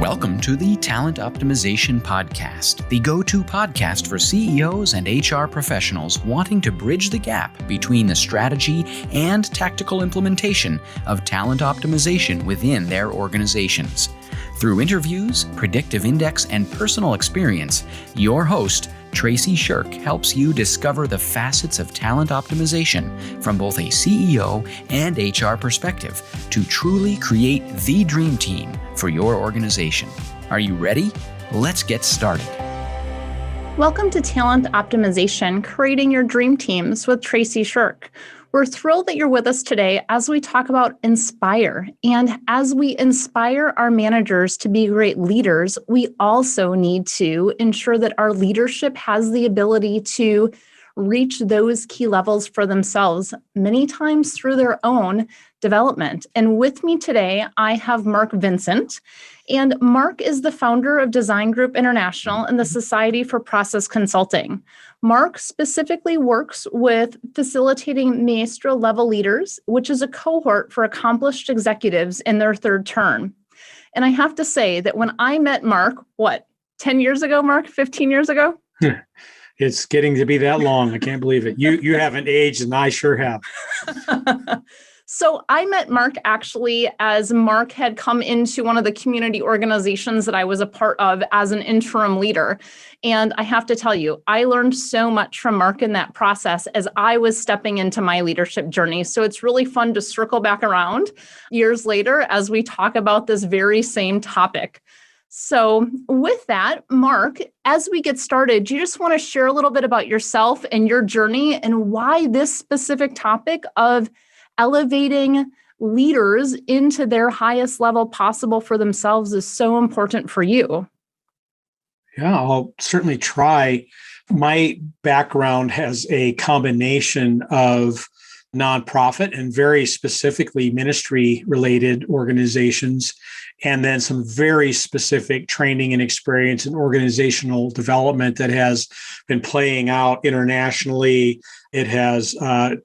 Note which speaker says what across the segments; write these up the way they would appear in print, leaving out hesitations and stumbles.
Speaker 1: Welcome to the Talent Optimization Podcast, the go-to podcast for CEOs and HR professionals wanting to bridge the gap between the strategy and tactical implementation of talent optimization within their organizations. Through interviews, predictive index, and personal experience, your host, Tracy Shirk, helps you discover the facets of talent optimization from both a CEO and HR perspective to truly create the dream team for your organization. Are you ready? Let's get started.
Speaker 2: Welcome to Talent Optimization, Creating Your Dream Teams with Tracy Shirk. We're thrilled that you're with us today as we talk about inspire. And as we inspire our managers to be great leaders, we also need to ensure that our leadership has the ability to reach those key levels for themselves, many times through their own development. And with me today, I have Mark Vincent. And Mark is the founder of Design Group International and the Society for Process Consulting. Mark specifically works with facilitating maestro level leaders, which is a cohort for accomplished executives in their third term. And I have to say that when I met Mark, 10 years ago, Mark, 15 years ago?
Speaker 3: It's getting to be that long. I can't believe it. You haven't aged, and I sure have.
Speaker 2: So I met Mark actually as Mark had come into one of the community organizations that I was a part of as an interim leader. And I have to tell you, I learned so much from Mark in that process as I was stepping into my leadership journey. So it's really fun to circle back around years later as we talk about this very same topic. So with that, Mark, as we get started, do you just want to share a little bit about yourself and your journey and why this specific topic of elevating leaders into their highest level possible for themselves is so important for you?
Speaker 3: Yeah, I'll certainly try. My background has a combination of nonprofit and very specifically ministry-related organizations, and then some very specific training and experience in organizational development that has been playing out internationally. It has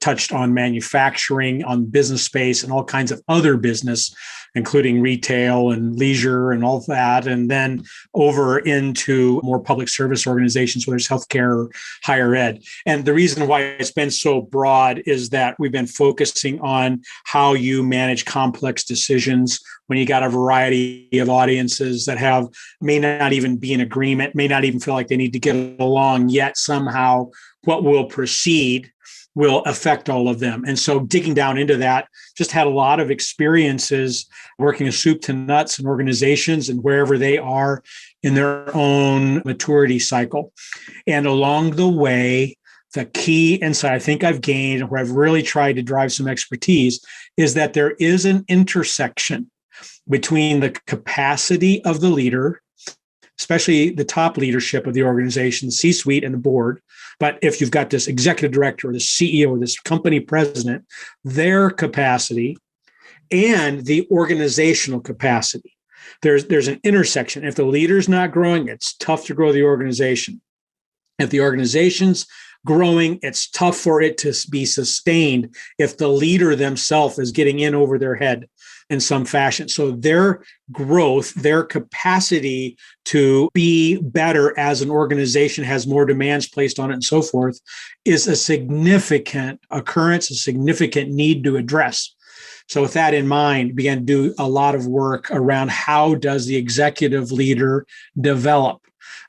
Speaker 3: touched on manufacturing, on business space, and all kinds of other business, including retail and leisure and all that. And then over into more public service organizations, whether it's healthcare or higher ed. And the reason why it's been so broad is that we've been focusing on how you manage complex decisions when you got a variety of audiences that may not even be in agreement, may not even feel like they need to get along, yet somehow what will proceed will affect all of them. And so digging down into that, just had a lot of experiences working a soup to nuts in organizations and wherever they are in their own maturity cycle. And along the way, the key insight I think I've gained, where I've really tried to drive some expertise, is that there is an intersection between the capacity of the leader, especially the top leadership of the organization, the C-suite and the board. But if you've got this executive director or the CEO or this company president, their capacity and the organizational capacity, there's an intersection. If the leader's not growing, it's tough to grow the organization. If the organization's growing, it's tough for it to be sustained if the leader themselves is getting in over their head in some fashion. So their growth, their capacity to be better as an organization has more demands placed on it and so forth is a significant occurrence, a significant need to address. So with that in mind, began to do a lot of work around how does the executive leader develop.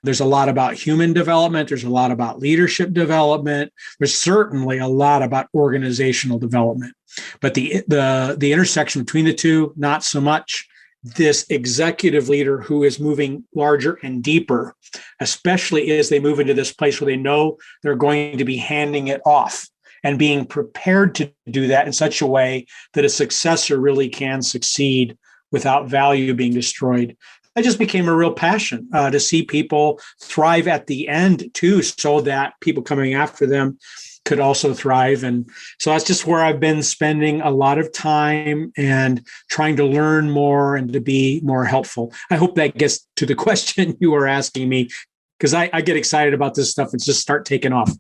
Speaker 3: There's a lot about human development. There's a lot about leadership development. There's certainly a lot about organizational development. But the intersection between the two, not so much. This executive leader who is moving larger and deeper, especially as they move into this place where they know they're going to be handing it off and being prepared to do that in such a way that a successor really can succeed without value being destroyed. That just became a real passion to see people thrive at the end too, so that people coming after them could also thrive. And so that's just where I've been spending a lot of time and trying to learn more and to be more helpful. I hope that gets to the question you were asking me, because I get excited about this stuff and just start taking off.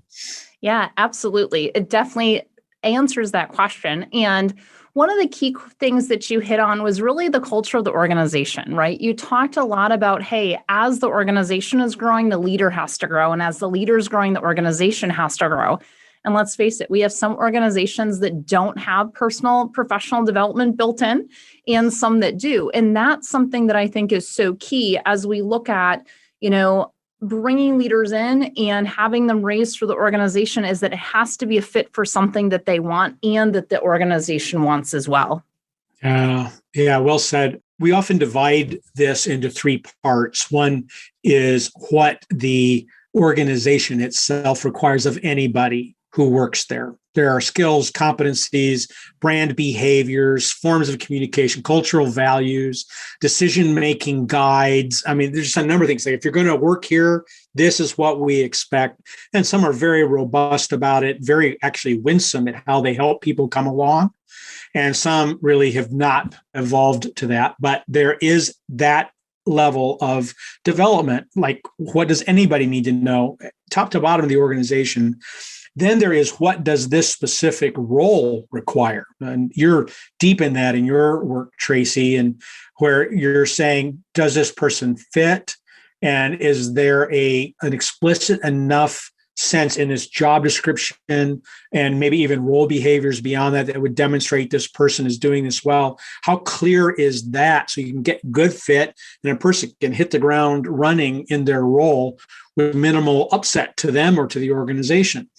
Speaker 2: Yeah, absolutely. It definitely answers that question. And One of the key things that you hit on was really the culture of the organization, right? You talked a lot about, hey, as the organization is growing, the leader has to grow. And as the leader is growing, the organization has to grow. And let's face it, we have some organizations that don't have personal professional development built in and some that do. And that's something that I think is so key as we look at, bringing leaders in and having them raised for the organization, is that it has to be a fit for something that they want and that the organization wants as well.
Speaker 3: Yeah, well said. We often divide this into three parts. One is what the organization itself requires of anybody who works there. There are skills, competencies, brand behaviors, forms of communication, cultural values, decision-making guides. I mean, there's just a number of things. Like if you're going to work here, this is what we expect. And some are very robust about it, very actually winsome at how they help people come along. And some really have not evolved to that. But there is that level of development. Like, what does anybody need to know, top to bottom of the organization? Then there is, what does this specific role require? And you're deep in that in your work, Tracy, and where you're saying, does this person fit? And is there an explicit enough sense in this job description and maybe even role behaviors beyond that would demonstrate this person is doing this well? How clear is that so you can get good fit and a person can hit the ground running in their role with minimal upset to them or to the organization?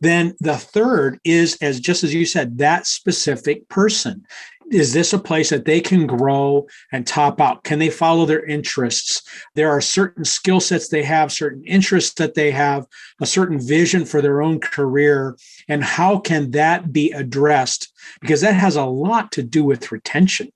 Speaker 3: Then the third is, just as you said, that specific person. Is this a place that they can grow and top out? Can they follow their interests? There are certain skill sets they have, certain interests that they have, a certain vision for their own career. And how can that be addressed? Because that has a lot to do with retention.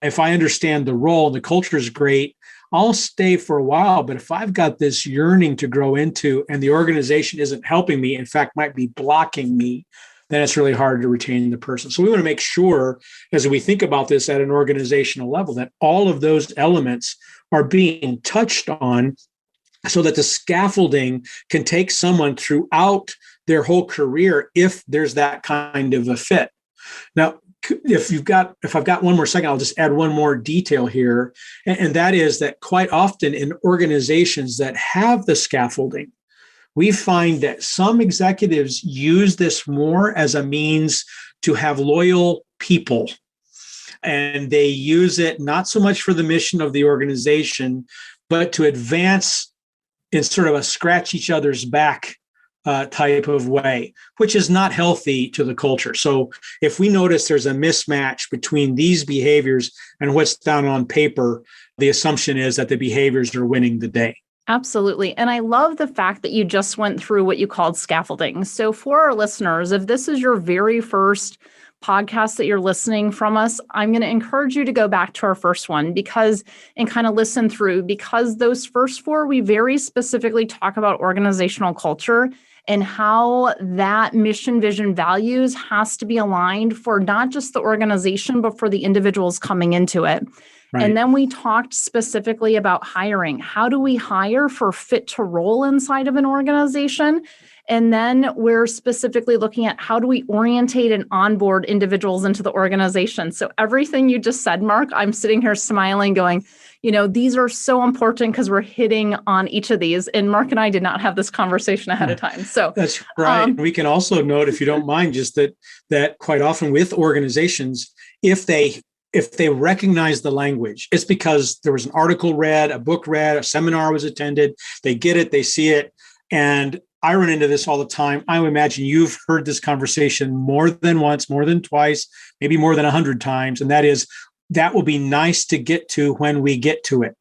Speaker 3: If I understand the role, the culture is great, I'll stay for a while. But if I've got this yearning to grow into and the organization isn't helping me, in fact, might be blocking me, then it's really hard to retain the person. So we want to make sure, as we think about this at an organizational level, that all of those elements are being touched on so that the scaffolding can take someone throughout their whole career if there's that kind of a fit. Now, if I've got one more second, I'll just add one more detail here. And that is that quite often in organizations that have the scaffolding, we find that some executives use this more as a means to have loyal people. And they use it not so much for the mission of the organization, but to advance in sort of a scratch each other's back type of way, which is not healthy to the culture. So if we notice there's a mismatch between these behaviors and what's down on paper, the assumption is that the behaviors are winning the day.
Speaker 2: Absolutely. And I love the fact that you just went through what you called scaffolding. So for our listeners, if this is your very first podcast that you're listening from us, I'm going to encourage you to go back to our first one and kind of listen through, because those first four, we very specifically talk about organizational culture and how that mission, vision, values has to be aligned for not just the organization, but for the individuals coming into it. Right. And then we talked specifically about hiring. How do we hire for fit to role inside of an organization? And then we're specifically looking at how do we orientate and onboard individuals into the organization. So everything you just said, Mark, I'm sitting here smiling going, these are so important because we're hitting on each of these. And Mark and I did not have this conversation ahead of time. So
Speaker 3: that's right. We can also note, if you don't mind, just that quite often with organizations, if they recognize the language, it's because there was an article read, a book read, a seminar was attended, they get it, they see it. And I run into this all the time. I would imagine you've heard this conversation more than once, more than twice, maybe more than 100 times. And that will be nice to get to when we get to it.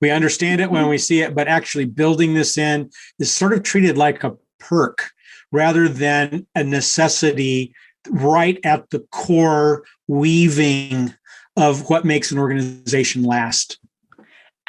Speaker 3: We understand it when we see it, but actually building this in is sort of treated like a perk rather than a necessity right at the core weaving of what makes an organization last.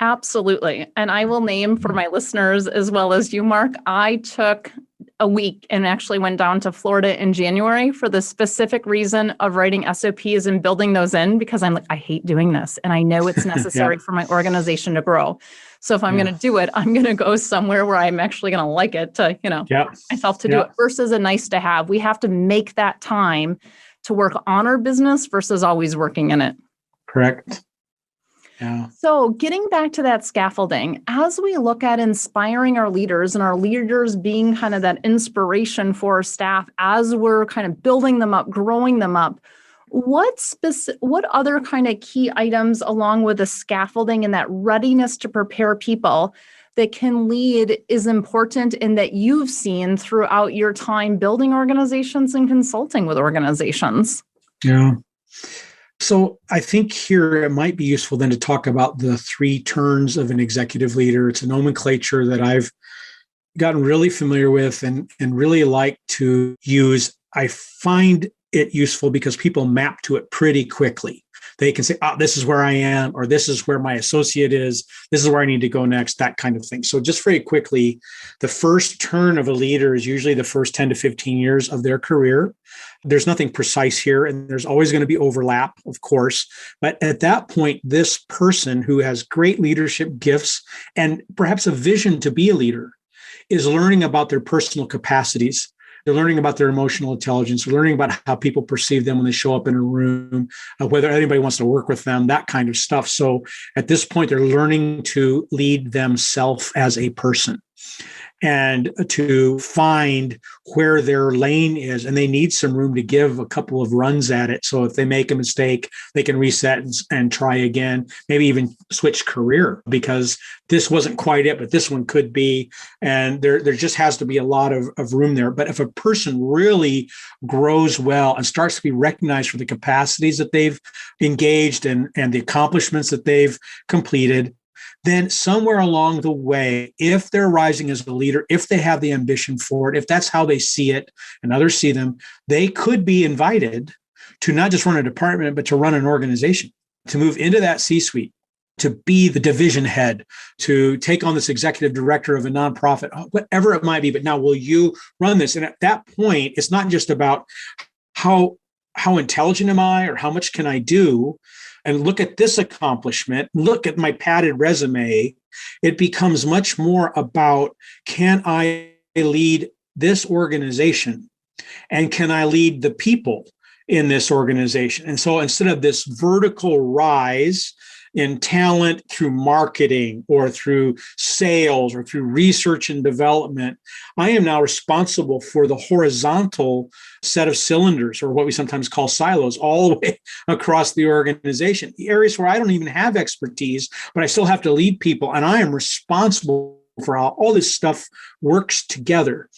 Speaker 2: Absolutely. And I will name for my listeners as well as you, Mark, I took a week and actually went down to Florida in January for the specific reason of writing SOPs and building those in, because I'm like, I hate doing this. And I know it's necessary for my organization to grow. So if I'm going to do it, I'm going to go somewhere where I'm actually going to like it to, myself to do it versus a nice to have. We have to make that time to work on our business versus always working in it.
Speaker 3: Correct. Yeah.
Speaker 2: So getting back to that scaffolding, as we look at inspiring our leaders and our leaders being kind of that inspiration for our staff as we're kind of building them up, growing them up, what other kind of key items along with the scaffolding and that readiness to prepare people that can lead is important and that you've seen throughout your time building organizations and consulting with organizations?
Speaker 3: Yeah. So I think here it might be useful then to talk about the 3 turns of an executive leader. It's a nomenclature that I've gotten really familiar with and really like to use. I find it useful because people map to it pretty quickly. They can say, this is where I am, or this is where my associate is. This is where I need to go next, that kind of thing. So just very quickly, the first turn of a leader is usually the first 10 to 15 years of their career. There's nothing precise here, and there's always going to be overlap, of course. But at that point, this person who has great leadership gifts and perhaps a vision to be a leader is learning about their personal capacities. They're learning about their emotional intelligence. They're learning about how people perceive them when they show up in a room, whether anybody wants to work with them, that kind of stuff. So at this point, they're learning to lead themselves as a person and to find where their lane is. And they need some room to give a couple of runs at it. So if they make a mistake, they can reset and try again, maybe even switch career because this wasn't quite it, but this one could be. And there just has to be a lot of room there. But if a person really grows well and starts to be recognized for the capacities that they've engaged and the accomplishments that they've completed, then somewhere along the way, if they're rising as a leader, if they have the ambition for it, if that's how they see it and others see them, they could be invited to not just run a department, but to run an organization, to move into that C-suite, to be the division head, to take on this executive director of a nonprofit, whatever it might be. But now will you run this? And at that point, it's not just about how intelligent am I or how much can I do? And look at this accomplishment, look at my padded resume. It becomes much more about, can I lead this organization? And can I lead the people in this organization? And so instead of this vertical rise in talent through marketing or through sales or through research and development, I am now responsible for the horizontal set of cylinders, or what we sometimes call silos, all the way across the organization, the areas where I don't even have expertise, but I still have to lead people. And I am responsible for how all this stuff works together.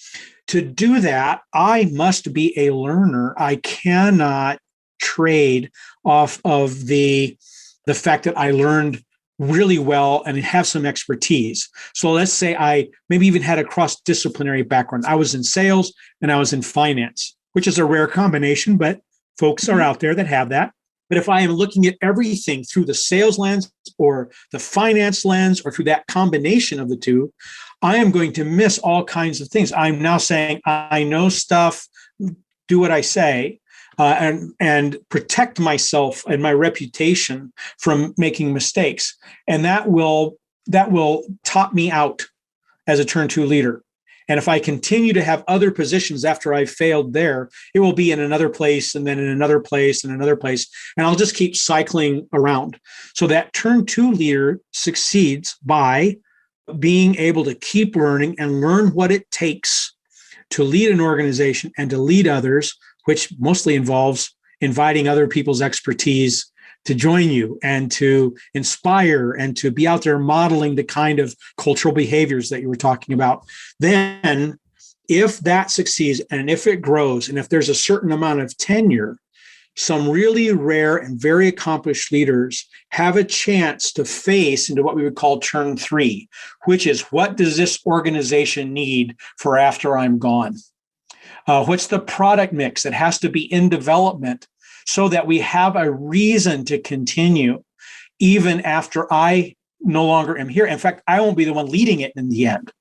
Speaker 3: To do that, I must be a learner. I cannot trade off of the fact that I learned really well and have some expertise. So let's say I maybe even had a cross-disciplinary background. I was in sales and I was in finance, which is a rare combination, but folks are out there that have that. But if I am looking at everything through the sales lens or the finance lens or through that combination of the two, I am going to miss all kinds of things. I'm now saying, I know stuff, do what I say, and protect myself and my reputation from making mistakes. And that will top me out as a turn 2 leader. And if I continue to have other positions after I've failed there, it will be in another place and then in another place and another place. And I'll just keep cycling around. So that turn 2 leader succeeds by being able to keep learning and learn what it takes to lead an organization and to lead others, which mostly involves inviting other people's expertise to join you and to inspire and to be out there modeling the kind of cultural behaviors that you were talking about. Then, if that succeeds and if it grows and if there's a certain amount of tenure, some really rare and very accomplished leaders have a chance to face into what we would call turn 3, which is, what does this organization need for after I'm gone? What's the product mix that has to be in development so that we have a reason to continue even after I no longer am here? In fact, I won't be the one leading it in the end.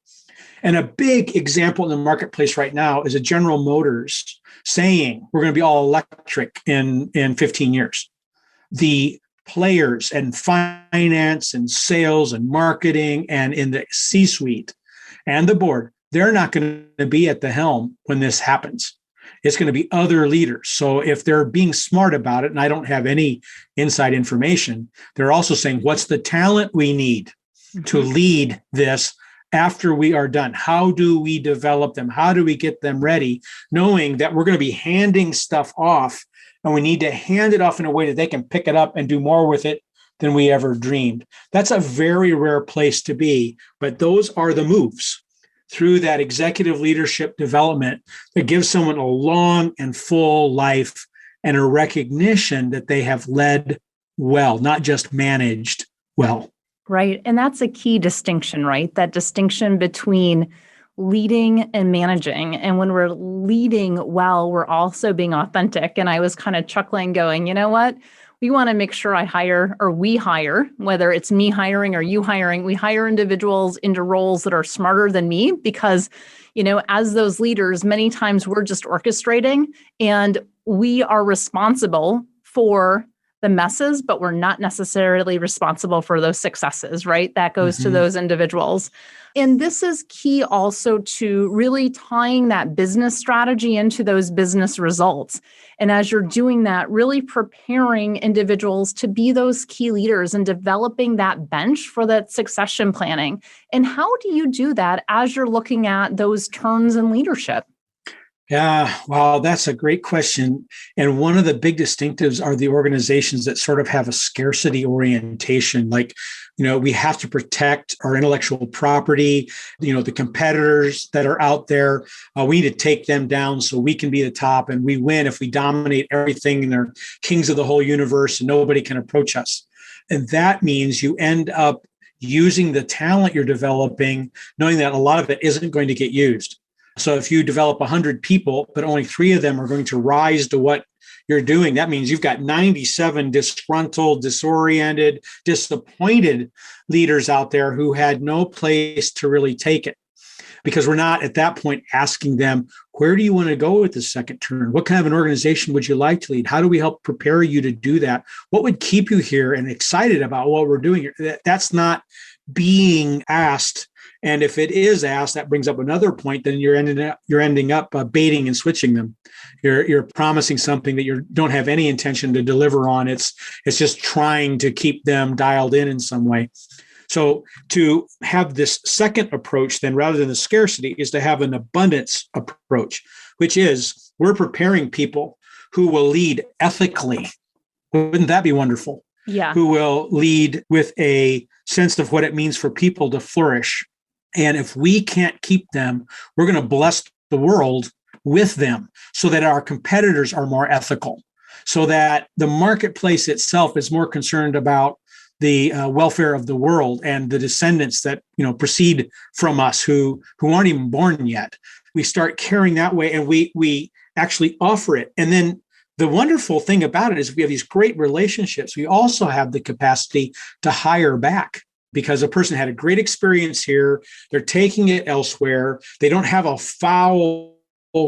Speaker 3: And a big example in the marketplace right now is a General Motors saying we're going to be all electric in 15 years. The players and finance and sales and marketing and in the C-suite and the board, they're not going to be at the helm when this happens. It's going to be other leaders. So if they're being smart about it, and I don't have any inside information, they're also saying, what's the talent we need to lead this after we are done? How do we develop them? How do we get them ready, knowing that we're going to be handing stuff off, and we need to hand it off in a way that they can pick it up and do more with it than we ever dreamed. That's a very rare place to be, but those are the moves through that executive leadership development that gives someone a long and full life and a recognition that they have led well, not just managed well.
Speaker 2: Right. And that's a key distinction, right? That distinction between leading and managing. And when we're leading well, we're also being authentic. And I was kind of chuckling, going, you know what? We want to make sure we hire, whether it's me hiring or you hiring, we hire individuals into roles that are smarter than me because, as those leaders, many times we're just orchestrating and we are responsible for the messes, but we're not necessarily responsible for those successes, right? That goes to those individuals. And this is key also to really tying that business strategy into those business results. And as you're doing that, really preparing individuals to be those key leaders and developing that bench for that succession planning. And how do you do that as you're looking at those turns in leadership?
Speaker 3: Yeah, wow, that's a great question. And one of the big distinctives are the organizations that sort of have a scarcity orientation. Like, we have to protect our intellectual property, the competitors that are out there. We need to take them down so we can be the top, and we win if we dominate everything and they're kings of the whole universe and nobody can approach us. And that means you end up using the talent you're developing, knowing that a lot of it isn't going to get used. So if you develop 100 people, but only 3 of them are going to rise to what you're doing, that means you've got 97 disgruntled, disoriented, disappointed leaders out there who had no place to really take it. Because we're not at that point asking them, where do you want to go with the second turn? What kind of an organization would you like to lead? How do we help prepare you to do that? What would keep you here and excited about what we're doing here? That's not being asked. And if it is asked, that brings up another point. Then you're ending up baiting and switching them. You're promising something that you don't have any intention to deliver on. It's just trying to keep them dialed in some way. So to have this second approach, then rather than the scarcity, is to have an abundance approach, which is we're preparing people who will lead ethically. Wouldn't that be wonderful?
Speaker 2: Yeah.
Speaker 3: Who will lead with a sense of what it means for people to flourish. And if we can't keep them, we're going to bless the world with them so that our competitors are more ethical, so that the marketplace itself is more concerned about the welfare of the world and the descendants that proceed from us who aren't even born yet. We start caring that way, and we actually offer it. And then the wonderful thing about it is we have these great relationships. We also have the capacity to hire back. Because a person had a great experience here, they're taking it elsewhere. They don't have a foul,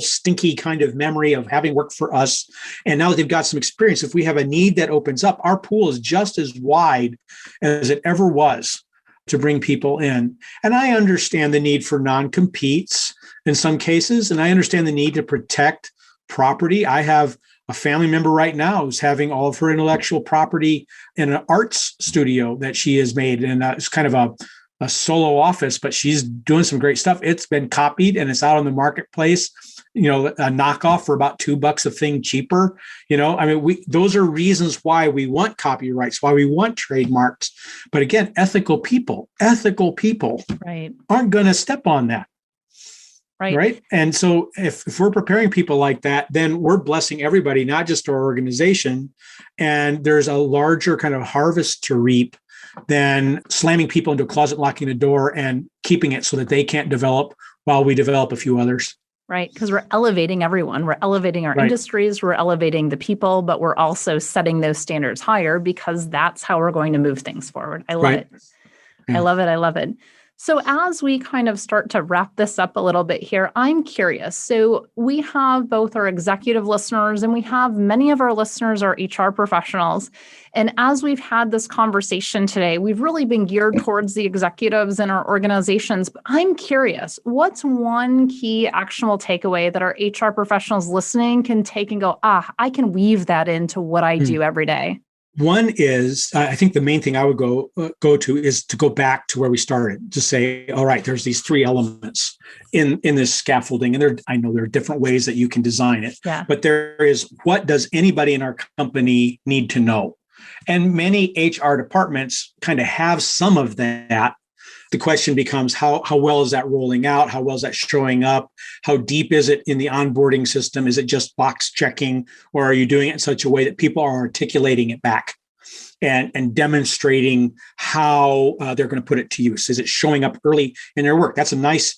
Speaker 3: stinky kind of memory of having worked for us. And now that they've got some experience, if we have a need that opens up, our pool is just as wide as it ever was to bring people in. And I understand the need for non-competes in some cases, and I understand the need to protect property. I have a family member right now who's having all of her intellectual property in an arts studio that she has made. And it's kind of a solo office, but she's doing some great stuff. It's been copied and it's out on the marketplace, a knockoff for about $2 a thing cheaper. Those are reasons why we want copyrights, why we want trademarks. But again, ethical people
Speaker 2: right,
Speaker 3: aren't going to step on that. Right. And so if we're preparing people like that, then we're blessing everybody, not just our organization. And there's a larger kind of harvest to reap than slamming people into a closet, locking the door, and keeping it so that they can't develop while we develop a few others.
Speaker 2: Right. Because we're elevating everyone. We're elevating our industries. We're elevating the people, but we're also setting those standards higher because that's how we're going to move things forward. I love it. Yeah. I love it. So as we kind of start to wrap this up a little bit here, I'm curious. So we have both our executive listeners and we have many of our listeners are HR professionals. And as we've had this conversation today, we've really been geared towards the executives in our organizations. But I'm curious, what's one key actionable takeaway that our HR professionals listening can take and go, I can weave that into what I do every day?
Speaker 3: One is, I think the main thing I would go to is to go back to where we started, to say, all right, there's these three elements in this scaffolding. And I know there are different ways that you can design it, but there is, what does anybody in our company need to know? And many HR departments kind of have some of that. The question becomes, how well is that rolling out? How well is that showing up? How deep is it in the onboarding system? Is it just box checking, or are you doing it in such a way that people are articulating it back and demonstrating how they're going to put it to use? Is it showing up early in their work? That's a nice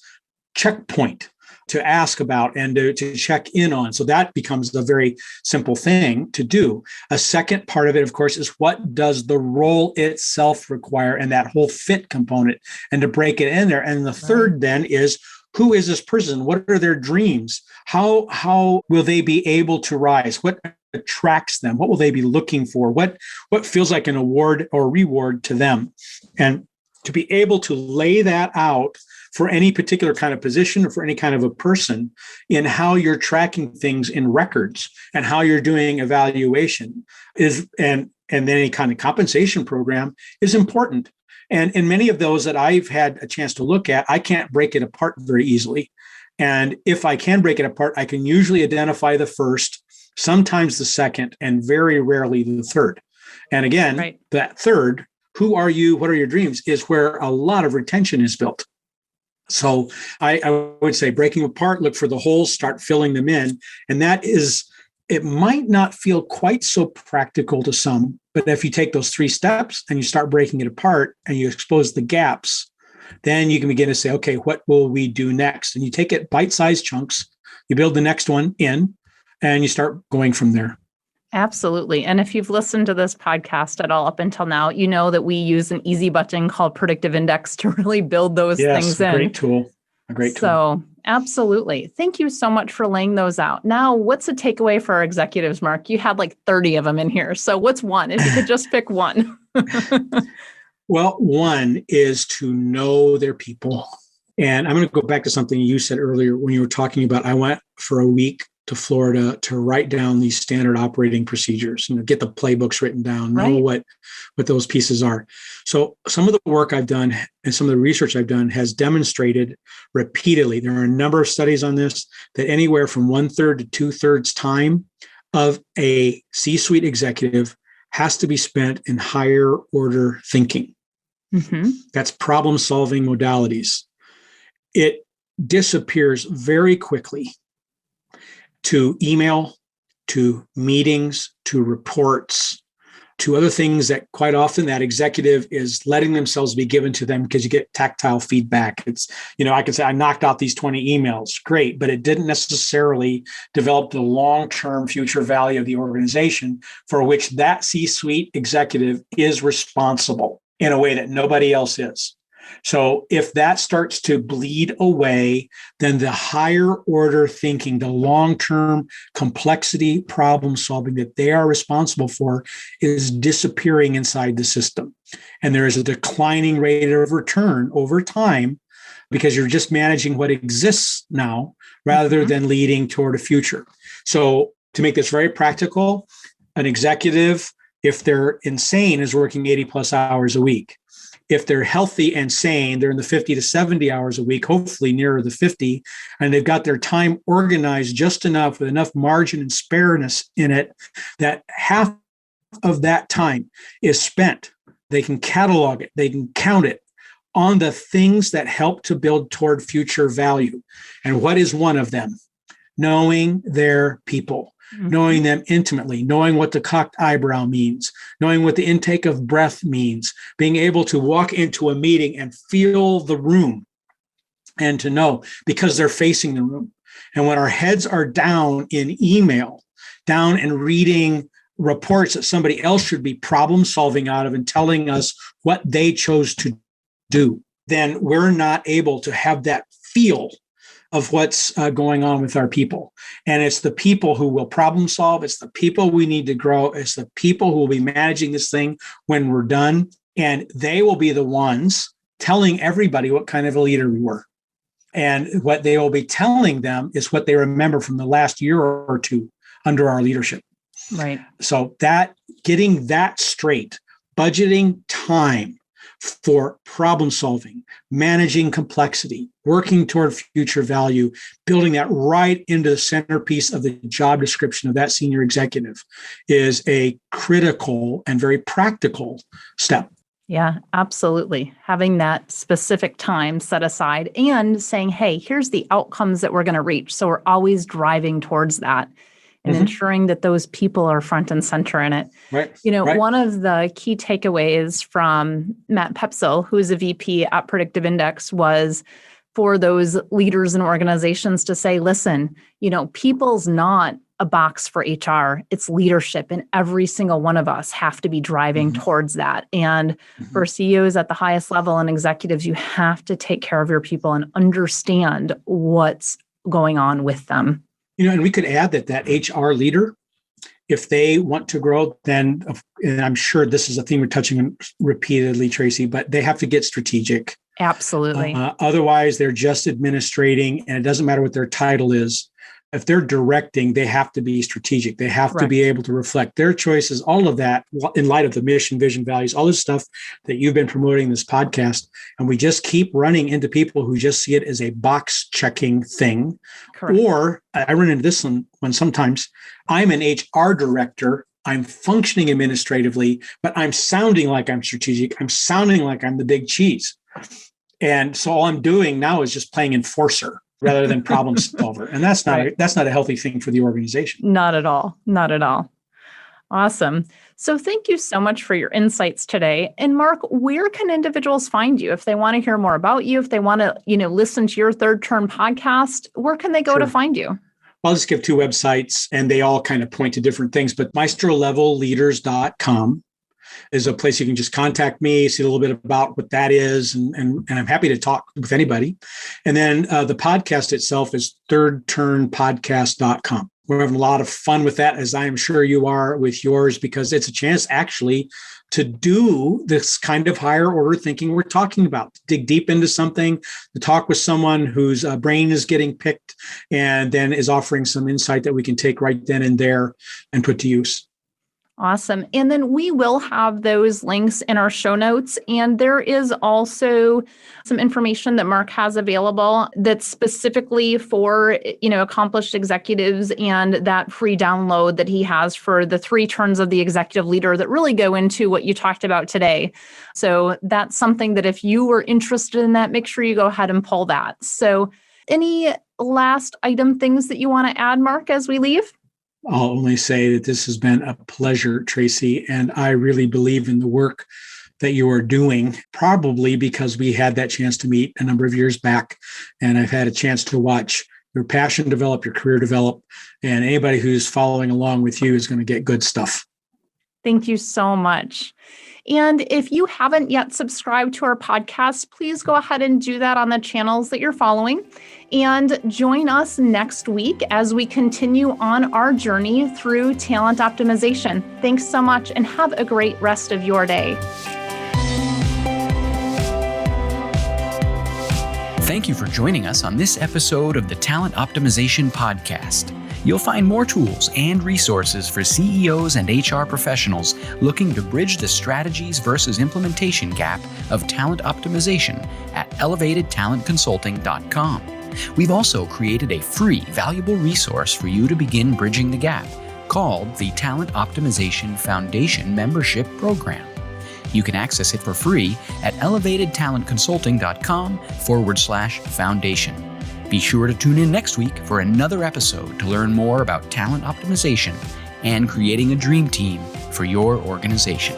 Speaker 3: checkpoint to ask about and to check in on. So that becomes a very simple thing to do. A second part of it, of course, is what does the role itself require, and that whole fit component, and to break it in there. And the third then is, who is this person? What are their dreams? How will they be able to rise? What attracts them? What will they be looking for? What feels like an award or reward to them? And to be able to lay that out for any particular kind of position or for any kind of a person in how you're tracking things in records and how you're doing evaluation is, and then any kind of compensation program is important. And in many of those that I've had a chance to look at, I can't break it apart very easily. And if I can break it apart, I can usually identify the first, sometimes the second, and very rarely the third. And again, that third, who are you? What are your dreams? Is where a lot of retention is built. So I would say breaking apart, look for the holes, start filling them in. And that is, it might not feel quite so practical to some, but if you take those three steps and you start breaking it apart and you expose the gaps, then you can begin to say, okay, what will we do next? And you take it bite-sized chunks, you build the next one in, and you start going from there.
Speaker 2: Absolutely. And if you've listened to this podcast at all up until now, you know that we use an easy button called Predictive Index to really build those things in.
Speaker 3: A great tool.
Speaker 2: So absolutely. Thank you so much for laying those out. Now, what's a takeaway for our executives, Mark? You had like 30 of them in here. So what's one, if you could just pick one?
Speaker 3: Well, one is to know their people. And I'm going to go back to something you said earlier when you were talking about, I went for a week to Florida to write down these standard operating procedures, get the playbooks written down, know what those pieces are. So some of the work I've done and some of the research I've done has demonstrated repeatedly, there are a number of studies on this, that anywhere from 1/3 to 2/3 time of a C-suite executive has to be spent in higher order thinking. That's problem solving modalities. It disappears very quickly to email, to meetings, to reports, to other things that quite often that executive is letting themselves be given to them because you get tactile feedback. It's, I can say I knocked out these 20 emails, great, but it didn't necessarily develop the long-term future value of the organization for which that C-suite executive is responsible in a way that nobody else is. So if that starts to bleed away, then the higher order thinking, the long-term complexity problem solving that they are responsible for is disappearing inside the system. And there is a declining rate of return over time because you're just managing what exists now rather than leading toward a future. So to make this very practical, an executive, if they're insane, is working 80 plus hours a week. If they're healthy and sane, they're in the 50 to 70 hours a week, hopefully nearer the 50, and they've got their time organized just enough with enough margin and spareness in it that half of that time is spent. They can catalog it, they can count it on the things that help to build toward future value. And what is one of them? Knowing their people. Knowing them intimately, knowing what the cocked eyebrow means, knowing what the intake of breath means, being able to walk into a meeting and feel the room and to know because they're facing the room. And when our heads are down in email, down and reading reports that somebody else should be problem solving out of and telling us what they chose to do, then we're not able to have that feel of what's going on with our people. And it's the people who will problem solve. It's the people we need to grow. It's the people who will be managing this thing when we're done. And they will be the ones telling everybody what kind of a leader we were. And what they will be telling them is what they remember from the last year or two under our leadership.
Speaker 2: Right.
Speaker 3: So that getting that straight, budgeting time for problem solving, managing complexity, working toward future value, building that right into the centerpiece of the job description of that senior executive is a critical and very practical step.
Speaker 2: Yeah, absolutely. Having that specific time set aside and saying, hey, here's the outcomes that we're going to reach. So we're always driving towards that and ensuring that those people are front and center in it.
Speaker 3: Right.
Speaker 2: One of the key takeaways from Matt Pepsel, who is a VP at Predictive Index, was for those leaders and organizations to say, listen, people's not a box for HR, it's leadership, and every single one of us have to be driving towards that. And for CEOs at the highest level and executives, you have to take care of your people and understand what's going on with them.
Speaker 3: And we could add that HR leader, if they want to grow, then, and I'm sure this is a theme we're touching on repeatedly, Tracy, but they have to get strategic.
Speaker 2: Absolutely.
Speaker 3: Otherwise, they're just administrating, and it doesn't matter what their title is. If they're directing, they have to be strategic. They have to be able to reflect their choices, all of that in light of the mission, vision, values, all this stuff that you've been promoting in this podcast. And we just keep running into people who just see it as a box checking thing.
Speaker 2: Correct.
Speaker 3: Or I run into this one when sometimes I'm an HR director. I'm functioning administratively, but I'm sounding like I'm strategic. I'm sounding like I'm the big cheese. And so all I'm doing now is just playing enforcer rather than problem solver. And that's not a healthy thing for the organization.
Speaker 2: Not at all. Not at all. Awesome. So thank you so much for your insights today. And Mark, where can individuals find you if they want to hear more about you, if they want to, listen to your Third Turn podcast, where can they go to find you?
Speaker 3: I'll just give two websites and they all kind of point to different things, but maestrolevelleaders.com is a place you can just contact me, see a little bit about what that is. And I'm happy to talk with anybody. And then the podcast itself is thirdturnpodcast.com. We're having a lot of fun with that, as I am sure you are with yours, because it's a chance actually to do this kind of higher order thinking we're talking about, to dig deep into something, to talk with someone whose brain is getting picked and then is offering some insight that we can take right then and there and put to use.
Speaker 2: Awesome. And then we will have those links in our show notes. And there is also some information that Mark has available that's specifically for, accomplished executives, and that free download that he has for the 3 turns of the executive leader that really go into what you talked about today. So that's something that if you were interested in that, make sure you go ahead and pull that. So any last item things that you want to add, Mark, as we leave?
Speaker 3: I'll only say that this has been a pleasure, Tracy, and I really believe in the work that you are doing, probably because we had that chance to meet a number of years back, and I've had a chance to watch your passion develop, your career develop, and anybody who's following along with you is going to get good stuff.
Speaker 2: Thank you so much. And if you haven't yet subscribed to our podcast, please go ahead and do that on the channels that you're following. And join us next week as we continue on our journey through talent optimization. Thanks so much and have a great rest of your day.
Speaker 1: Thank you for joining us on this episode of the Talent Optimization Podcast. You'll find more tools and resources for CEOs and HR professionals looking to bridge the strategies versus implementation gap of talent optimization at elevatedtalentconsulting.com. We've also created a free, valuable resource for you to begin bridging the gap called the Talent Optimization Foundation Membership Program. You can access it for free at elevatedtalentconsulting.com/foundation. Be sure to tune in next week for another episode to learn more about talent optimization and creating a dream team for your organization.